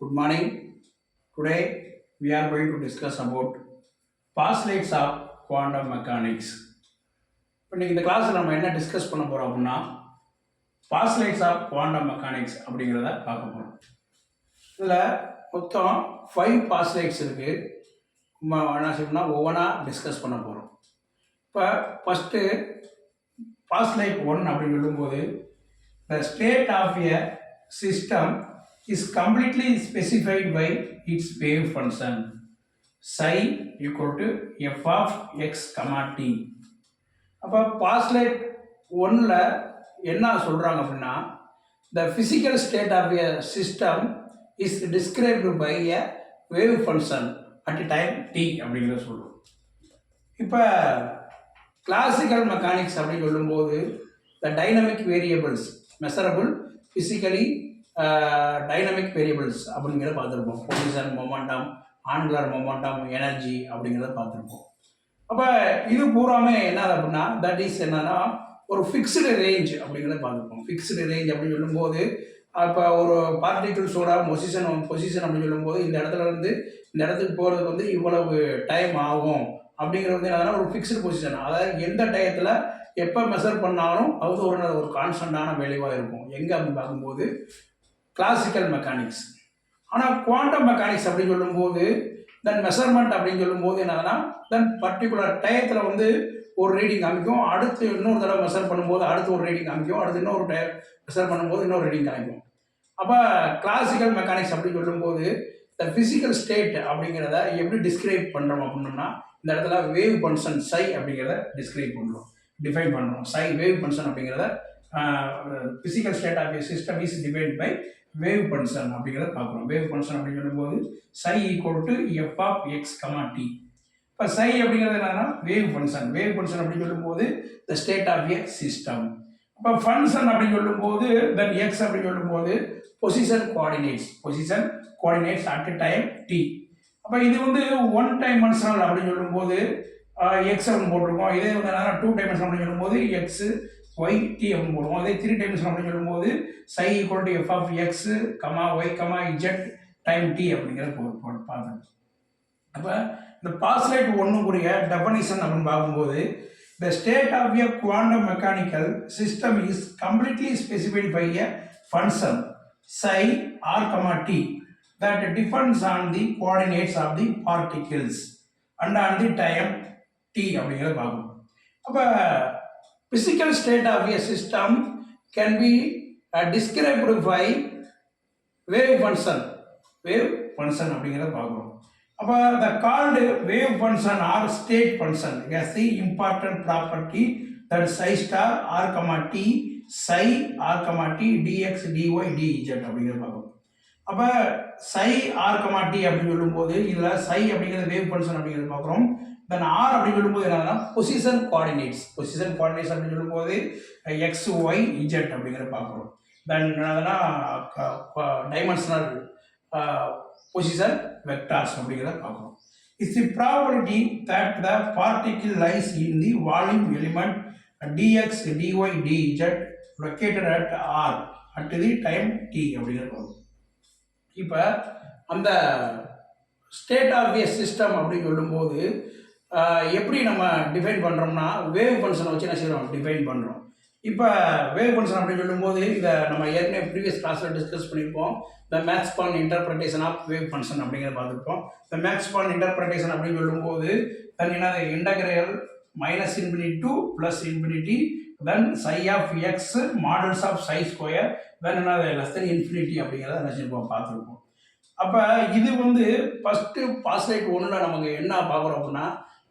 Good morning. Today we are going to discuss about postulates of quantum mechanics. இப்போ நீங்கள் இந்த கிளாஸில் நம்ம என்ன டிஸ்கஸ் பண்ண போகிறோம் அப்படின்னா பாஸ்லைட்ஸ் ஆஃப் குவாண்டம் மெக்கானிக்ஸ் அப்படிங்கிறத பார்க்க போகிறோம். இதில் மொத்தம் 5 பாஸ்லைட்ஸ் இருக்குது. என்ன செய்யணும்னா ஒவ்வொன்றா டிஸ்கஸ் பண்ண போகிறோம். இப்போ ஃபஸ்ட்டு பாஸ்லைட் 1 அப்படின்னு சொல்லும்போது the state of a system is completely specified by its wave function psi equal to f of x comma t. அப்போ பாஸ்லைட் 1ல் என்ன சொல்கிறாங்க அப்படின்னா the physical state of a system is described by a wave function at time t அப்படிங்கிறத சொல்கிறோம். இப்போ classical mechanics அப்படின்னு சொல்லும்போது the dynamic variables measurable physically dynamic variables அப்படிங்கிறத பார்த்துருப்போம். Position, momentum, angular momentum, energy அப்படிங்கிறத பார்த்துருப்போம். அப்போ இது பூராமே என்ன அப்படின்னா தட் இஸ் என்னன்னா ஒரு ஃபிக்ஸ்டு ரேஞ்ச் அப்படிங்கிறத பார்த்துருப்போம். ஃபிக்ஸ்டு ரேஞ்ச் அப்படின்னு சொல்லும்போது இப்போ ஒரு பார்ட்டிகிள்ஸோட பொசிஷன் அப்படின்னு சொல்லும்போது இந்த இடத்துல இருந்து இந்த இடத்துக்கு போகிறதுக்கு வந்து இவ்வளவு டைம் ஆகும் அப்படிங்கிறது வந்து என்னன்னா ஒரு ஃபிக்ஸ்டு பொசிஷன். அதாவது எந்த டயத்தில் எப்போ மெஷர் பண்ணாலும் அது ஒரு கான்ஸ்டண்டான வேல்யூவாக இருக்கும். எங்கே அப்படின்னு பார்க்கும்போது கிளாசிக்கல் மெக்கானிக்ஸ். ஆனால் குவாண்டம் மெக்கானிக்ஸ் அப்படின்னு சொல்லும்போது தென் மெஷர்மெண்ட் அப்படின்னு சொல்லும்போது என்னன்னா தென் பர்டிகுலர் டயத்தில் வந்து ஒரு ரீடிங் காமிக்கும், அடுத்து இன்னொரு தடவை மெஷர் பண்ணும்போது அடுத்து ஒரு ரீடிங் காமிக்கும், அடுத்து இன்னொரு மெஷர் பண்ணும்போது இன்னொரு ரீடிங் காமிக்கும். அப்போ கிளாசிக்கல் மெக்கானிக்ஸ் அப்படின்னு சொல்லும்போது த ஃபிசிக்கல் ஸ்டேட் அப்படிங்கிறத எப்படி டிஸ்கிரைப் பண்ணுறோம் அப்படின்னோம்னா இந்த இடத்துல வேவ் ஃபங்க்ஷன் சை அப்படிங்கிறத டிஃபைன் பண்ணுறோம். சை வேவ் ஃபங்க்ஷன் அப்படிங்கிறத physical state of a system is defined by wave function அப்படிங்கிறத பார்க்குறோம். வேவ் ஃபங்க்ஷன் அப்படின்னு சொல்லும்போது psi equal to F of X comma T. இப்போ சை அப்படிங்கிறது என்னன்னா வேவ் ஃபங்க்ஷன் அப்படின்னு சொல்லும்போது the state of a system. இப்போ ஃபங்க்ஷன் அப்படின்னு சொல்லும்போது தென் எக்ஸ் அப்படின்னு சொல்லும்போது position coordinates at time T. அப்போ இது வந்து 1 டைமென்ஷனல் அப்படின்னு சொல்லும்போது எக்ஸ் அப்படின்னு போட்டிருக்கோம். இதே வந்து என்னன்னா 2 டைமென்ஷனல் அப்படின்னு சொல்லும்போது எக்ஸ் ஒய் டி அப்படின்னு போடுவோம். அதே 3 டைமென்ஷனல் அப்படின்னு சொல்லும்போது psi equal to F of X comma Y comma Z time D அப்படிங்கிறத பார்த்துருக்கோம். அப்போ இந்த பாஸ்லைட் 1 டெஃபனிஷன் அப்படின்னு பார்க்கும்போது the state of a quantum mechanical system is completely specified by a function psi r comma t that depends on the coordinates of the particles and on the time t அப்படிங்கிறத பார்க்கணும். அப்போ physical state of a system can be described by wave function அப்படிங்கிறத பார்க்கணும். அப்போ the called wave function or state function has the important property that psi star r comma t psi r comma t dx dy dz அப்படிங்கிறத பார்க்கணும். அப்போ psi r comma t அப்படின்னு சொல்லும்போது இதில் psi அப்படிங்கிறது வேவ் ஃபங்க்ஷன் அப்படிங்கிறது பார்க்குறோம். தென் r அப்படின்னு சொல்லும்போது என்னன்னா பொசிஷன் கோஆர்டினேட்ஸ் அப்படின்னு சொல்லும்போது எக்ஸ் ஒய் இஜெட் அப்படிங்கிறத பார்க்குறோம். தென் என்னதுன்னா டைமென்ஷனல் பொசிஷன் வெக்டார்ஸ் அப்படிங்கிறத பார்க்குறோம். It's the probability that the particle lies in the volume element dx dy dz located at R at the time D அப்படிங்கிறத பார்க்கணும். இப்போ அந்த ஸ்டேட் ஆஃப் ஏ சிஸ்டம் அப்படின்னு சொல்லும்போது எப்படி நம்ம டிஃபைன் பண்ணுறோம்னா வேவ் ஃபங்க்ஷனை வச்சு என்ன செய்கிறோம் டிஃபைன் பண்ணுறோம். இப்போ வேவ் ஃபங்க்ஷன் அப்படின்னு சொல்லும்போது இதை நம்ம ஏற்கனவே ப்ரீவியஸ் கிளாஸில் டிஸ்கஸ் பண்ணியிருப்போம். The Max Born interpretation of wave function அப்படிங்கிறத பார்த்துருப்போம். இந்த மேக்ஸ் பான் இன்டர்பிரேஷன் அப்படின்னு சொல்லும்போது தென் என்னது integral -∞ to +∞ then psi of X modulus of psi square then என்னது ∞ அப்படிங்கிறத என்ன பார்த்துருப்போம். அப்போ இது வந்து ஃபஸ்ட்டு பாஸ்லைட் 1ல் நமக்கு என்ன பார்க்குறோம் அப்படின்னா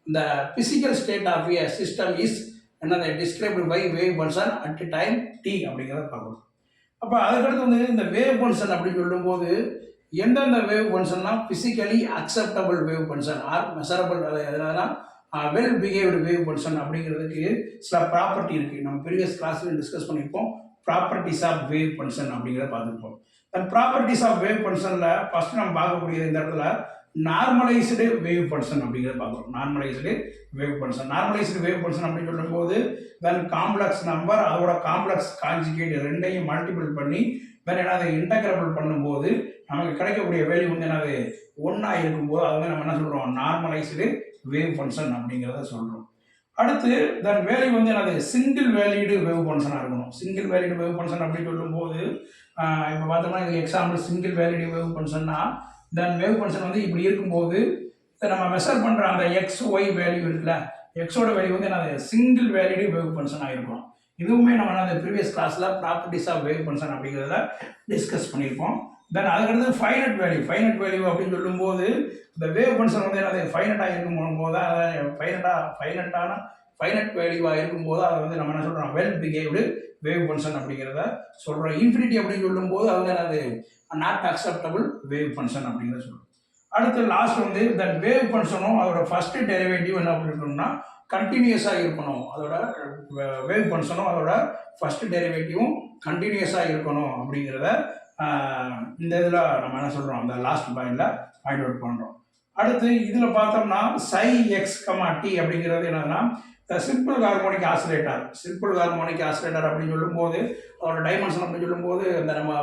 இந்த physical state of a system is என்னது described by wave function at time D அப்படிங்கிறத பார்க்கணும். அப்போ அதுக்கடுத்து வந்து இந்த வேவ் ஃபங்க்ஷன் அப்படின்னு சொல்லும்போது எந்தெந்த வேவ் ஃபங்க்ஷன்னா physically acceptable wave function or measurable எதனா வெல் பிஹேவ்டு வேவ் ஃபங்க்ஷன் அப்படிங்கிறதுக்கு சில ப்ராப்பர்ட்டி இருக்குது. நம்ம ப்ரீவியஸ் கிளாஸில் டிஸ்கஸ் பண்ணியிருப்போம். ப்ராப்பர்ட்டிஸ் ஆஃப் வேவ் ஃபங்க்ஷன் அப்படிங்கிறத பார்த்துருப்போம். அந்த ப்ராப்பர்ட்டிஸ் ஆஃப் வேவ் ஃபங்க்ஷனில் ஃபஸ்ட்டு நம்ம பார்க்கக்கூடியது இந்த இடத்துல நார்மலைஸ்டு வேவ் ஃபங்க்ஷன் அப்படிங்கிறத பார்க்குறோம். Normalised wave function. Normalised wave function அப்படின்னு சொல்லும்போது தென் காம்ப்ளெக்ஸ் நம்பர் அதோட காம்ப்ளெக்ஸ் கான்ஜுகேட் ரெண்டையும் மல்டிபிள் பண்ணி தென் என்னது இன்டகிரபிள் பண்ணும்போது நமக்கு கிடைக்கக்கூடிய வேல்யூ வந்து என்னது ஒன்றா இருக்கும்போது அது வந்து நம்ம என்ன சொல்கிறோம், நார்மலைஸ்டு வேவ் ஃபங்க்ஷன் அப்படிங்கிறத சொல்கிறோம். அடுத்து தென் வேல்யூ வந்து என்னது சிங்கிள் வேல்யூடு வேவ் ஃபங்க்ஷனாக இருக்கணும். சிங்கிள் வேல்யூடு வேவ் ஃபங்க்ஷன் அப்படின்னு சொல்லும்போது இப்போ பார்த்தோம்னா இது எக்ஸாம்பிள் சிங்கிள் வேல்யூடு வேவ் ஃபங்க்ஷன்னா தென் வேவ் ஃபங்க்ஷன் வந்து இப்படி இருக்கும்போது நம்ம மெஷர் பண்ணுற அந்த எக்ஸ் ஒய் வேல்யூ இருக்குல்ல, எக்ஸோட வேல்யூ வந்து என்னது சிங்கிள் வேல்யூடு வேவ் ஃபங்க்ஷனாக இருக்கும். இதுவுமே நம்ம அந்த ப்ரீவியஸ் கிளாஸில் ப்ராப்பர்ட்டிஸ் ஆஃப் வேவ் ஃபங்க்ஷன் அப்படிங்கிறத டிஸ்கஸ் பண்ணியிருப்போம். தென் அதுக்கடுத்து ஃபைனட் வேல்யூ அப்படின்னு சொல்லும்போது இந்த வேவ் ஃபங்க்ஷன் வந்து என்னது ஃபைனட்டாக இருக்கும்போது அதை ஃபைனட் வேல்யூவாக இருக்கும்போது அதை வந்து நம்ம என்ன சொல்கிறோம், வெல் பிஹேவ்டு வேவ் ஃபங்க்ஷன் அப்படிங்கிறத சொல்கிறோம். இன்ஃபினிட்டி அப்படின்னு சொல்லும்போது அது வந்து என்னது நாட் அக்செப்டபிள் வேவ் ஃபங்க்ஷன் அப்படிங்கிறத சொல்கிறோம். அடுத்து லாஸ்ட் வந்து தட் வேவ் ஃபங்க்ஷனும் அதோட ஃபர்ஸ்ட் டெரிவேட்டிவ் என்ன பண்ணிருக்கணும்னா கண்டினியூஸாக இருக்கணும். அதோட வேவ் ஃபங்க்ஷனும் அதோட ஃபர்ஸ்ட் டெரிவேட்டிவும் கண்டினியூஸாக இருக்கணும் அப்படிங்கிறத இந்த இதில் நம்ம என்ன சொல்கிறோம், அந்த லாஸ்ட் பாயிண்ட் அவுட் பண்ணுறோம். அடுத்து இதில் பார்த்தோம்னா சை எக்ஸ் கமா டி அப்படிங்கிறது என்னதுன்னா சிம்பிள் ஹார்மோனிக் ஆசிலேட்டர் அப்படின்னு சொல்லும்போது அதோட டைமென்ஷன் அப்படின்னு சொல்லும்போது இந்த நம்ம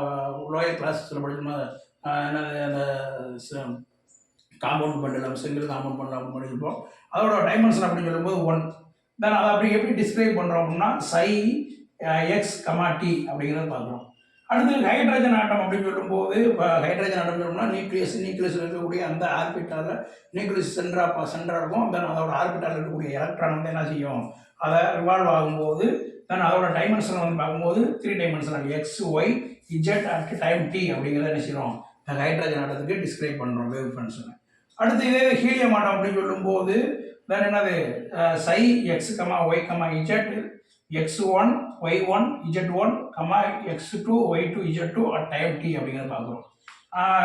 லோயர் கிளாஸஸில் படிக்கும்போது என்னது அந்த காம்பவுண்ட் பண்ணலாம், சிங்கிள் காம்பவுண்ட் பண்ணலாம் அப்படின்னு படிச்சிருப்போம். அதோட டைமென்ஷன் அப்படின்னு சொல்லும்போது 1. தென் அதை அப்படி எப்படி டிஸ்கிரைப் பண்ணுறோம் அப்படின்னா சை எக்ஸ் கமா டி அப்படிங்கிறத பார்க்குறோம். அடுத்து ஹைட்ரஜன் ஆட்டம் அப்படின்னு சொல்லும்போது இப்போ ஹைட்ரஜன் ஆட்டம் சொல்லணும்னா நியூக்ளியஸ் இருக்கக்கூடிய அந்த ஆர்பிட்டாலில் நியூக்ளியஸ் சென்டராக இருக்கும். தென் அதோட ஆர்பிட்டாலில் இருக்கக்கூடிய எலக்ட்ரான் வந்து என்ன செய்யும், அதை ரிவால்வ் ஆகும்போது தென் அதோட டைமென்ஷன் வந்து பார்க்கும்போது 3 dimensional X Y Z at time D அப்படிங்கிறத என்ன செய்யணும், ஹைட்ரஜன் ஆட்டத்துக்கு டிஸ்கிரைப் பண்ணுறோம் வேவ் ஃபங்க்ஷனை. அடுத்து இதே ஹீலியம் ஆட்டம் அப்படின்னு சொல்லும்போது தென் என்னது psi x comma Y comma z x1 y1 z1 x2 y2 z2 at time D அப்படிங்கிறத பார்க்குறோம்.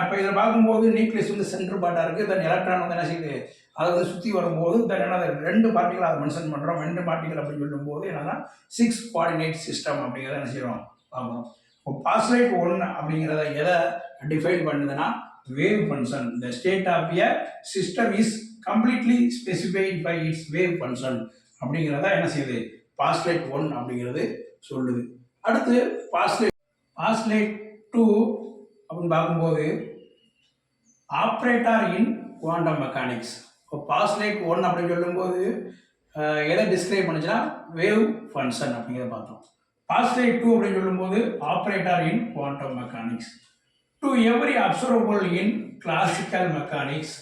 இப்போ இதில் பார்க்கும்போது நியூக்ளியஸ் வந்து சென்டர் பார்ட்டாக இருக்குது. தென் எலக்ட்ரான் வந்து என்ன செய்யுது, அதை வந்து சுற்றி வரும்போது தென் என்னது 2 பார்ட்டிகள் அதை மென்ஷன் பண்ணுறோம். 2 பார்ட்டிகள் அப்படின்னு சொல்லும்போது என்னன்னா 6 கோஆர்டினேட் சிஸ்டம் அப்படிங்கிறத என்ன செய்யறோம் பார்க்குறோம். இப்போ பாஸ்லைட் 1 அப்படிங்கிறத எதை டிஃபைன் பண்ணுதுன்னா wave function. The state of a system is completely specified by its wave function அப்படிங்கிறத என்ன செய்யுது பாஸ்லைட் 1 அப்படிங்கிறது சொல்லுது. அடுத்து பாஸ்லைட் 2 அப்படின்னு பார்க்கும்போது ஆப்ரேட்டர் இன் குவாண்டம் மெக்கானிக்ஸ். இப்போ பாஸ்லைட் 1 அப்படின்னு சொல்லும்போது எதை டிஸ்கிரைப் பண்ணுச்சுன்னா வேவ் ஃபங்க்ஷன் அப்படிங்கிறத பார்த்தோம். பாஸ்லைட் 2 அப்படின்னு சொல்லும்போது operator in quantum mechanics. To every observable in classical mechanics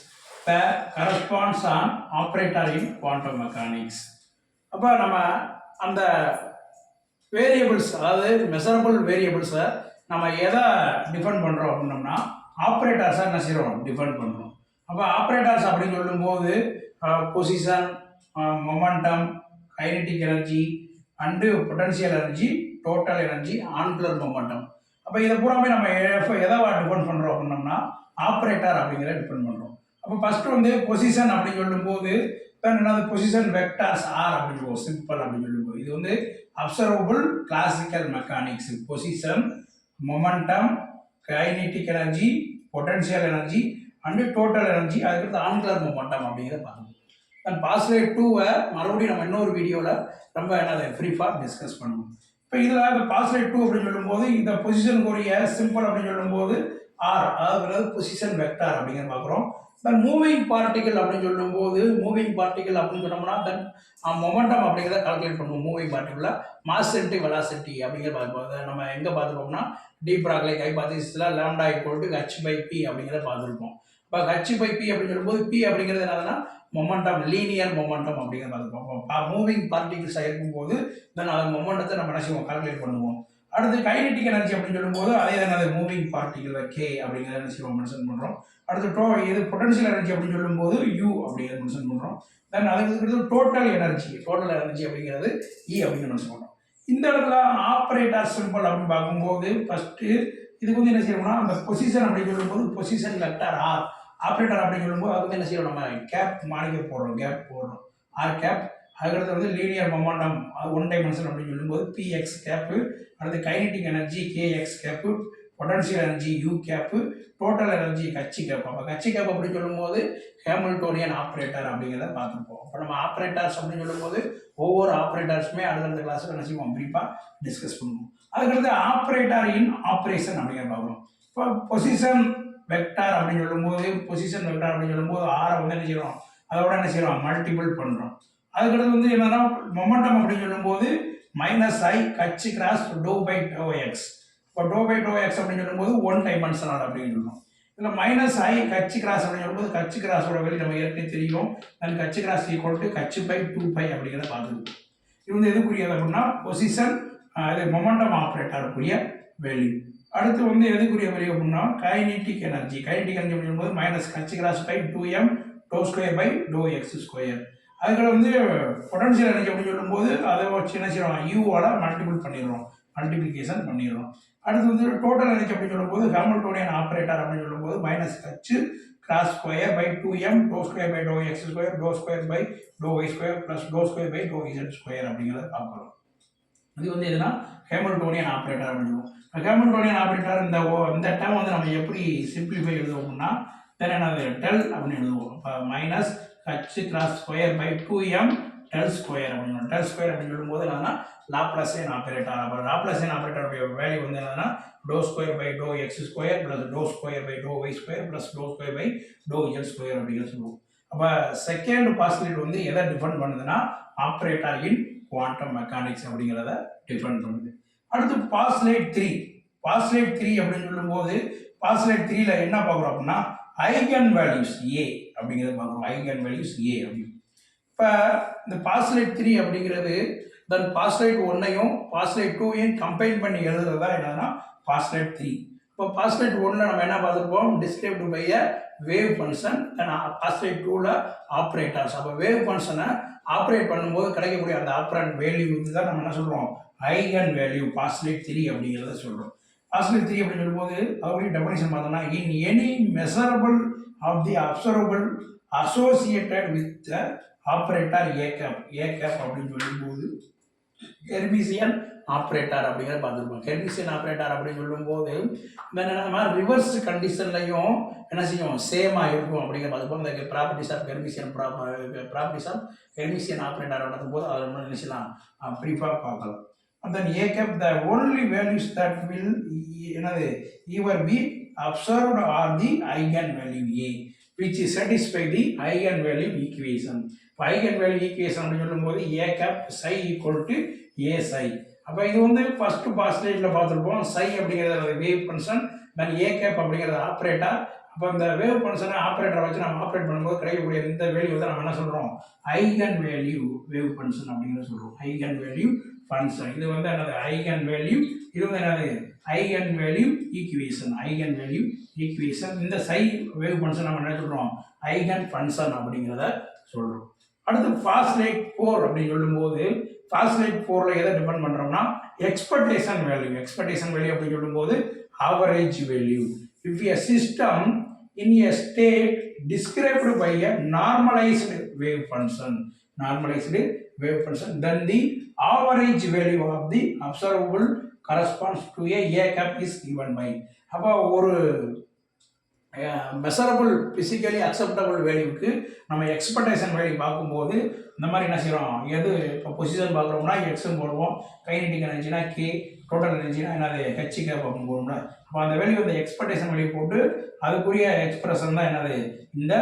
corresponds on operator in quantum mechanics. அப்போ நம்ம அந்த வேரியபிள்ஸ், அதாவது மெஷரபிள் வேரியபிள்ஸை நம்ம எதை டிஃபைன் பண்ணுறோம் அப்படின்னோம்னா ஆப்ரேட்டர்ஸை என்ன செய்கிறோம் டிஃபைன் பண்ணுறோம். அப்போ ஆப்ரேட்டர்ஸ் அப்படின்னு சொல்லும்போது position, momentum, kinetic energy and potential energy, total energy, angular momentum. அப்போ இதை பூராமே நம்ம எதை டிஃபைன் பண்ணுறோம் அப்படின்னோம்னா ஆப்ரேட்டர் அப்படிங்கிறத டிஃபைன் பண்ணுறோம். அப்போ ஃபஸ்ட்டு வந்து பொசிஷன் அப்படின்னு சொல்லும்போது என்னது பொசிஷன் வெக்டார்ஸ் ஆர் அப்படின்னு சொல்லுவோம், சிம்பிள் அப்படின்னு சொல்லுவோம். இது வந்து observable classical mechanics. Position, momentum, kinetic energy, potential energy and total energy, அதுக்கடுத்து ஆங்குலர் மொமெண்டம் அப்படிங்கிறத பார்க்கணும். அண்ட் பாஸ்லைட் 2 மறுபடியும் நம்ம இன்னொரு வீடியோவில் ரொம்ப என்னது ப்ரீஃபாக டிஸ்கஸ் பண்ணுவோம். இப்போ இதில் இந்த பாஸ்லைட் 2 அப்படின்னு சொல்லும்போது இந்த பொசிஷனுக்குரிய சிம்பிள் அப்படின்னு சொல்லும்போது ஆர், அதாவது பொசிஷன் வெக்டார் அப்படிங்கிற பார்க்குறோம். தென் மூவிங் பார்ட்டிகல் அப்படின்னு சொல்லும்போது மூவிங் பார்ட்டிகல் அப்படின்னு சொன்னோம்னா தென் மொமெண்டம் அப்படிங்கிறத கால்குலேட் பண்ணுவோம். மூவிங் பார்ட்டிகுலர் மாஸ் சென்டி வெலாசிட்டி அப்படிங்கிற பார்ப்போம். அதை நம்ம எங்கே பார்த்துருப்போம்னா டீப்ராக்லைக் ஹைபாதீசிஸில் lambda equal h by p அப்படிங்கிறத பார்த்துருப்போம். இப்போ ஹச் பை பி அப்படின்னு சொல்லும்போது பி அப்படிங்கிறது என்னதுன்னா மொமெண்டம், லீனியர் மொமெண்டம் அப்படிங்கிறத பார்த்துருப்போம். மூவிங் பார்ட்டிகிள்ஸாக இருக்கும்போது தென் அதை மொமெண்டத்தை நம்ம என்ன செய்வோம் கால்குலேட் பண்ணுவோம். அடுத்து கைனடிக் எனர்ஜி அப்படின்னு சொல்லும்போது அதே தான் மூவிங் பார்ட்டிகல் கே அப்படிங்கிறத என்ன செய்வோம் மென்ஷன் பண்ணுறோம். அடுத்து இது பொட்டன்ஷியல் எனர்ஜி அப்படின்னு சொல்லும்போது யூ அப்படிங்கிறத மென்ஷன் பண்ணுறோம். தென் அதுக்கு டோட்டல் எனர்ஜி அப்படிங்கிறது இ அப்படின்னு மென்ஷன் பண்ணுறோம். இந்த இடத்துல ஆப்ரேட்டர் சிம்பிள் அப்படின்னு பார்க்கும்போது ஃபஸ்ட்டு இதுக்கு வந்து என்ன செய்யணும்னா அந்த பொசிஷன் அப்படின்னு சொல்லும்போது பொசிஷன் வெக்டார் ஆர், ஆப்ரேட்டர் அப்படின்னு சொல்லும்போது அது வந்து என்ன செய்யணும் நம்ம கேப் மானிக்க போடுறோம், கேப் போடுறோம், ஆர் கேப். அதுக்கடுத்து வந்து லீனியர் மொமெண்டம் 1 டைமென்ஷன் அப்படின்னு சொல்லும்போது பிஎக்ஸ் கேப்பு. அடுத்து kinetic energy KX cap. Potential energy U cap, total energy H cap. அப்போ ஹச் கேப் அப்படின்னு சொல்லும்போது ஹேமில்டோனியன் ஆப்ரேட்டர் அப்படிங்கிறத பார்த்துருப்போம். இப்போ நம்ம ஆப்ரேட்டர்ஸ் அப்படின்னு சொல்லும்போது ஒவ்வொரு ஆப்ரேட்டர்ஸுமே அடுத்தடுத்த கிளாஸில் என்ன செய்வோம், பிரீஃபாக டிஸ்கஸ் பண்ணுவோம். அதுக்கடுத்து ஆப்ரேட்டர் இன் ஆப்ரேஷன் அப்படிங்கிற பார்க்கணும். இப்போ பொசிஷன் வெக்டார் அப்படின்னு சொல்லும்போது பொசிஷன் வெக்டார் அப்படின்னு சொல்லும்போது ஆரை வந்து என்ன செய்யறோம், அதோட என்ன செய்யறோம், மல்டிபிள் பண்ணுறோம். அதுக்கடுத்து வந்து என்னன்னா மொமெண்டம் அப்படின்னு சொல்லும்போது minus I H cross doh by doh X. இப்போ டோ பை டோ எக்ஸ் அப்படின்னு சொல்லும்போது 1 டைமென்ஷனல் அப்படின்னு சொல்லுவோம். இதில் மைனஸ் ஐ ஹச் கிராஸ் அப்படின்னு சொல்லும்போது ஹச் கிராஸோட வெளி நம்ம ஏற்கனவே தெரியும். அதுக்கு h cross equal to h by 2π அப்படிங்கிறத பார்த்துருக்கோம். இது வந்து எதுக்குரியது அப்படின்னா பொசிஷன் இது மொமெண்டம் ஆப்ரேட்டருக்குரிய வேல்யூ. அடுத்து வந்து எதுக்குரிய வேல்யூ அப்படின்னா கைனெட்டிக் எனர்ஜி. கைனெட்டிக் எனர்ஜி அப்படிங்கும்போது minus H cross by 2m doh square by doh X square. அதுக்கு வந்து பொட்டன்ஷியல் எனர்ஜி அப்படின்னு சொல்லும்போது அதை வச்சு என்ன செய்யறோம், யூவால் மல்டிபிளிகேஷன் பண்ணிடுறோம். அடுத்து வந்து டோட்டல் எனர்ஜி அப்படின்னு சொல்லும்போது ஹேமில்டோனியன் ஆப்ரேட்டர் அப்படின்னு சொல்லும்போது minus H cross square by 2m doh square by doh X square doh square by doh Y square plus doh square by doh Z square அப்படிங்கிறத பார்க்குறோம். இது வந்து எதுனா ஹேமில்டோனியன் ஆப்ரேட்டர் அப்படின்னு சொல்லுவோம். ஹேமில்டோனியன் ஆப்ரேட்டர் இந்த டேர்ம் வந்து நம்ம எப்படி சிம்பிளிஃபை எழுதுவோம்னா தென் என்னது டெல் அப்படின்னு எழுதுவோம். இப்போ minus H cross square by 2m del square அப்படின்னு டெல் ஸ்கொயர் அப்படின்னு சொல்லும்போது என்னன்னா லாப்லாசியன் ஆப்ரேட்டர். அப்போ லாப்லாசியன் ஆப்ரேட்டருடைய வேல்யூ வந்து என்னன்னா doh square by doh X square plus doh square by doh Y square plus doh square by doh Z square அப்படின்னு சொல்லுவோம். அப்போ செகண்ட் பாஸ்டிலேட் வந்து எதை டிஃபைன் பண்ணுதுன்னா ஆப்ரேட்டர் இன் குவாண்டம் மெக்கானிக்ஸ் அப்படிங்கிறத டிஃபைன் பண்ணுது. அடுத்து பாஸ்லேட் 3. பாஸ்லேட் 3 அப்படின்னு சொல்லும்போது பாஸ்லேட் 3ல என்ன பார்க்குறோம் அப்படின்னா ஐகன் வேல்யூஸ் ஏ அப்படிங்கிறத பார்க்குறோம். ஐகன் வேல்யூஸ் ஏ அப்படின்னு. இப்போ இந்த பாஸ்லேட் 3 அப்படிங்கிறது தென் பாஸ்லேட் 1ஐயும் பாஸ்லேட் 2ஐயும் கம்பைன் பண்ணி எழுதுறது தான் என்னன்னா பாஸ்லேட் 3. இப்போ பாஸ்லேட் 1ல நம்ம என்ன பார்த்துருப்போம், described by a wave function. Then postulate 2ல ஆப்ரேட்டர்ஸ். அப்போ வேவ் ஃபங்க்ஷனை ஆப்ரேட் பண்ணும்போது கிடைக்கக்கூடிய அந்த ஆப்ரண்ட் வேல்யூ தான் நம்ம என்ன சொல்கிறோம், ஐகன் வேல்யூ பாஸ்லேட் 3 அப்படிங்கிறத சொல்கிறோம். பாஸ்லேட் 3 அப்படின்னு சொல்லும்போது அவருடைய டெஃபினிஷன் பார்த்தோம்னா in any measurable of the observable associated with the operator A cap அப்படின்னு சொல்லும்போது ஹெர்மிசியன் ஆப்ரேட்டர் அப்படிங்கிறத பார்த்துருப்போம். ஹெர்மிசியன் ஆப்ரேட்டர் அப்படின்னு சொல்லும்போது இந்த மாதிரி ரிவர்ஸ் கண்டிஷன்லையும் என்ன செய்யும், சேமாக இருக்கும் அப்படிங்கிற பார்த்துப்போம். இந்த ப்ராப்பர்ட்டிஸ் ஆஃப் ஹெர்மிசியன் ஆப்ரேட்டர் நடத்தும் போது அதை நம்ம நினைச்சலாம் ப்ரீஃபாக பார்க்கலாம். And then A cap the only values that will either be observed are the eigenvalue A which satisfy the eigenvalue equation. இப்போ eigenvalue equation அப்படின்னு சொல்லும்போது A cap psi equal to A psi. அப்போ இது வந்து ஃபர்ஸ்ட் பாஸ்லேட்டில் பார்த்துருப்போம். psi அப்படிங்கிறது wave function, then A cap அப்படிங்கிறது operator. அப்போ இந்த வேவ் ஃபங்க்ஷனை ஆப்ரேட்டரை வச்சு நம்ம ஆப்ரேட் பண்ணும்போது கிடைக்கக்கூடிய இந்த வேல்யூ தான் நம்ம என்ன சொல்கிறோம், ஐகன் வேல்யூ வேவ் ஃபங்க்ஷன் அப்படிங்கிறத சொல்கிறோம். ஐகன் வேல்யூ ஃபங்க்ஷன் இது வந்து என்னது ஐகன் வேல்யூ, இது வந்து என்னது eigen value equation. Eigen value equation இந்த சை வேவ் ஃபங்க்ஷன் நம்ம என்ன சொல்கிறோம், ஐகன் ஃபங்க்ஷன் அப்படிங்கிறத சொல்கிறோம். அடுத்து பாஸ்லேட் 4 அப்படின்னு சொல்லும்போது பாஸ்லேட் 4ல எதை டிபெண்ட் பண்ணுறோம்னா எக்ஸ்பெக்டேஷன் வேல்யூ. எக்ஸ்பெக்டேஷன் வேல்யூ அப்படின்னு சொல்லும்போது average value. If a system in a state described by a normalized wave function, then the average value of the observable corresponds to a cap is given by. அப்போ ஒரு measurable physically acceptable வேல்யூக்கு நம்ம expectation value பார்க்கும்போது இந்த மாதிரி என்ன செய்கிறோம், எது இப்போ பொசிஷன் பார்க்குறோம்னா எக்ஸ்ன்னு போடுவோம், கைனெட்டிக் எனர்ஜினா கே, டோட்டல் எனர்ஜினா என்னது ஹெச் கேப் அப்படின்னு போடுவோம்ல. அப்போ அந்த வேல்யூ அந்த எக்ஸ்பெக்டேஷன் வேல்யூ போட்டு அதுக்குரிய எக்ஸ்பிரஷன் தான் என்னது இந்த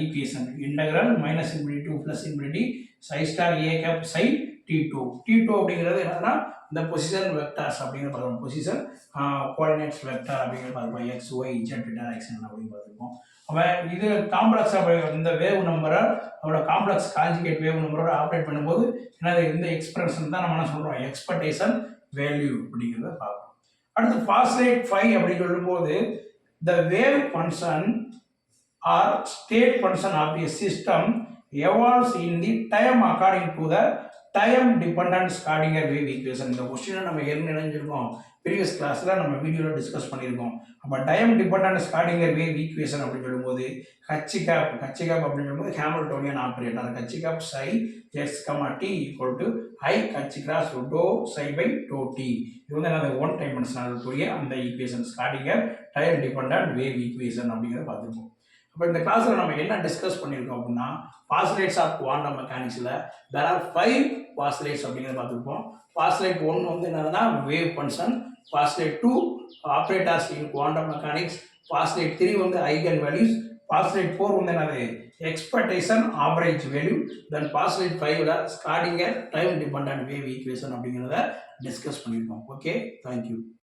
equation. Integral minus infinity to plus infinity psi star A cap psi T2 அப்படிங்கிறது என்னன்னா இந்த பொசிஷன் வெக்டார்ஸ் அப்படிங்கிற பார்த்துருப்போம். பொசிஷன் கோஆர்டினேட்ஸ் வெக்டார் அப்படிங்கிற பார்த்துருப்போம். எக்ஸ் ஒய் இஜெட் டைரக்ஷன் அப்படின்னு பார்த்துருப்போம். அப்போ இது காம்ப்ளெக்ஸ் இந்த வேவ் நம்பரை அதோட காம்ப்ளெக்ஸ் கான்ஜுகேட் வேவ் நம்பரோட ஆப்ரேட் பண்ணும்போது என்னது இந்த எக்ஸ்பிரஷன் தான் நம்ம என்ன சொல்கிறோம் எக்ஸ்பெக்டேஷன் வேல்யூ அப்படிங்கிறத பார்க்குறோம். அடுத்து பாஸ்லேட் 5 அப்படின்னு சொல்லும்போது the wave function or state function of a system evolves in the time according to the time dependent Schrodinger wave equation. இந்த கொஸ்டினை நம்ம என்ன நினைஞ்சிருக்கோம், ப்ரீவியஸ் கிளாஸில் நம்ம வீடியோவில் டிஸ்கஸ் பண்ணியிருக்கோம். அப்போ time dependent Schrodinger wave equation அப்படின்னு சொல்லும்போது ஹச்சிகேப் அப்படின்னு சொல்லும்போது Hamiltonian operator h cap psi x comma t equal to i H cross do psi by do t. இது வந்து என்னது ஒன் டைமென்ஷனல் கூடிய அந்த equation Schrodinger time dependent wave equation அப்படிங்கிறத பார்த்துருக்கோம். அப்போ இந்த கிளாஸில் நம்ம என்ன டிஸ்கஸ் பண்ணியிருக்கோம் அப்படின்னா பாஸ்லேட்ஸ் ஆஃப் குவாண்டம் மெக்கானிக்ஸில் தேர் ஆர் 5 பாஸ்லேட்ஸ் அப்படிங்கிறத பார்த்துருப்போம். பாஸ்லேட் 1 வந்து என்னதுன்னா wave function, postulate 2 operators in quantum mechanics, postulate 3 வந்து ஐகன் வேல்யூஸ், பாஸ்லேட் 4 வந்து என்னது expectation average value, then postulate 5ல Schrodinger time dependent wave equation அப்படிங்கிறத டிஸ்கஸ் பண்ணியிருக்கோம். Okay, thank you.